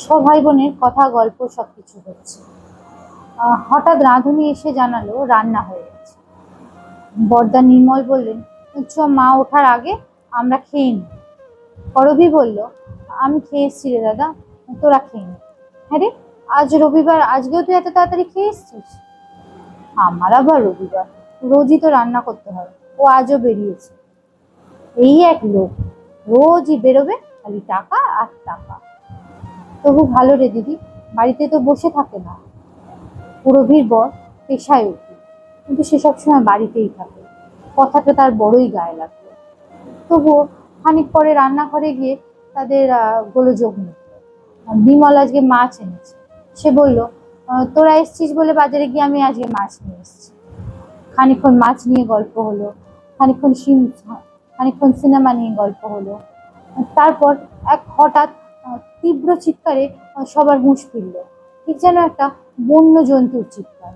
সব ভাই বোনের কথা গল্প সবকিছু হচ্ছে। হঠাৎ রাঁধুনি এসে জানালো রান্না হয়ে গেছে। বরদা নির্মল বললেন, চ মা ওঠার আগে আমরা খেয়ে নিই। করবি বলল, আমি খেয়ে এসছি রে দাদা, তোরা খেয়ে নি। হ্যাঁ রে, আজ রবিবার, আজকেও তুই এত তাড়াতাড়ি খেয়ে এসছিস? আমার আবার রবিবার, রোজই তো রান্না করতে হয়, ও আজও বেরিয়েছে। এই এক লোক, রোজই বেরোবে, খালি টাকা আর টাকা। তবু ভালো রে দিদি, বাড়িতে তো বসে থাকে না। পুরবীর বর পেশায় উঠি, কিন্তু সে সবসময় বাড়িতেই থাকে। কথাটা তার বড়ই গায়ে লাগলো। তবুও খানিক পরে রান্নাঘরে গিয়ে তাদের গোলযোগ মিটল। বিমল আজকে মাছ এনেছে। সে বলল, তোরা এসছিস বলে বাজারে গিয়ে আমি আজকে মাছ নিয়ে এসেছি। খানিকক্ষণ মাছ নিয়ে গল্প হলো, খানিকক্ষণ খানিকক্ষণ সিনেমা নিয়ে গল্প হলো। তারপর এক হঠাৎ তীব্র চিৎকারে সবার হুঁশ ফিরল। ঠিক যেন একটা বন্য জন্তুর চিৎকার।